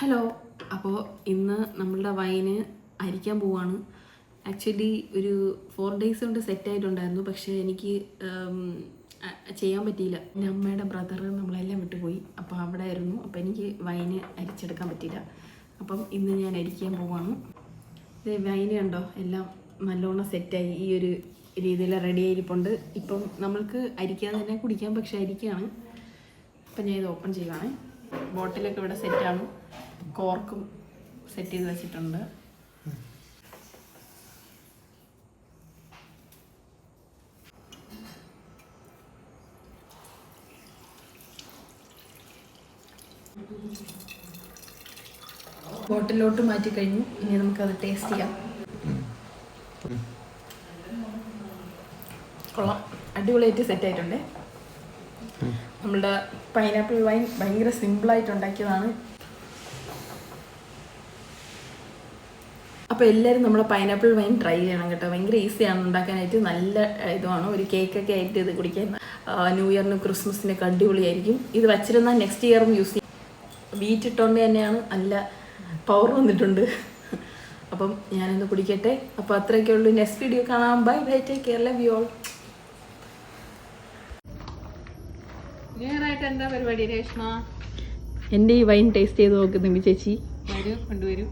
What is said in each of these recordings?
Hello, അപ്പോൾ ഇന്ന് നമ്മളുടെ വൈന് അരിക്കാൻ പോവാണ്. ആക്ച്വലി ഒരു 4 days കൊണ്ട് സെറ്റായിട്ടുണ്ടായിരുന്നു, പക്ഷേ എനിക്ക് ചെയ്യാൻ പറ്റിയില്ല. എൻ്റെ അമ്മയുടെ ബ്രദർ നമ്മളെല്ലാം വിട്ടുപോയി, അപ്പോൾ അവിടെ ആയിരുന്നു. അപ്പോൾ എനിക്ക് വൈന് അരിച്ചെടുക്കാൻ പറ്റിയില്ല. അപ്പം ഇന്ന് ഞാൻ അരിക്കാൻ പോവാണ്. ഇത് വൈന് കണ്ടോ, എല്ലാം നല്ലോണം സെറ്റായി ഈ ഒരു രീതിയിൽ റെഡി ആയിരിപ്പുണ്ട്. ഇപ്പം നമ്മൾക്ക് അരിക്കാതെ തന്നെ കുടിക്കാം, പക്ഷെ അരിക്കുകയാണ്. അപ്പം ഞാൻ ഇത് ഓപ്പൺ ചെയ്യുവാണ്. ബോട്ടിലൊക്കെ ഇവിടെ സെറ്റാണ്, കോർക്കും സെറ്റ് ചെയ്ത് വെച്ചിട്ടുണ്ട്. ബോട്ടിലോട്ട് മാറ്റി കഴിഞ്ഞു. ഇനി നമുക്കത് ടേസ്റ്റ് ചെയ്യാം. കൊള്ളാം, അടിപൊളിയായിട്ട് സെറ്റായിട്ടുണ്ട്. നമ്മളുടെ പൈനാപ്പിൾ വൈൻ ഭയങ്കര സിമ്പിളായിട്ട് ഉണ്ടാക്കിയതാണ്. അപ്പോൾ എല്ലാവരും നമ്മളെ പൈനാപ്പിൾ വൈൻ ട്രൈ ചെയ്യണം കേട്ടോ. ഭയങ്കര ഈസിയാണ് ഉണ്ടാക്കാനായിട്ട്, നല്ല ഇതുമാണ്. ഒരു കേക്കൊക്കെ ആയിട്ട് ഇത് കുടിക്കാൻ ന്യൂ ഇയറിനും ക്രിസ്മസിനൊക്കെ അടിപൊളിയായിരിക്കും. ഇത് വച്ചിരുന്നാൽ നെക്സ്റ്റ് ഇയറും യൂസ് ചെയ്യും. വീറ്റ് ഇട്ടുകൊണ്ട് തന്നെയാണ് നല്ല പവർ വന്നിട്ടുണ്ട്. അപ്പം ഞാനൊന്ന് കുടിക്കട്ടെ. അപ്പോൾ അത്രയൊക്കെ ഉള്ളൂ. നെക്സ്റ്റ് വീഡിയോ കാണാം. Bye bye, take care, love you all. നേരായിട്ട് എന്താ പരിപാടി രേഷ്മ? എൻ്റെ ഈ വൈൻ ടേസ്റ്റ് ചെയ്ത് നോക്കുന്നുണ്ട് ചേച്ചി. വരൂ, കൊണ്ടുവരൂ.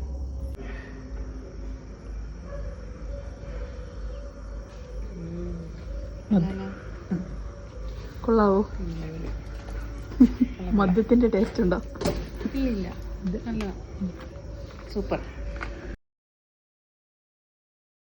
കൊള്ളാവോ? മദ്യത്തിന്റെ ടേസ്റ്റ് ഉണ്ടോ? ഇല്ല, നല്ല സൂപ്പർ.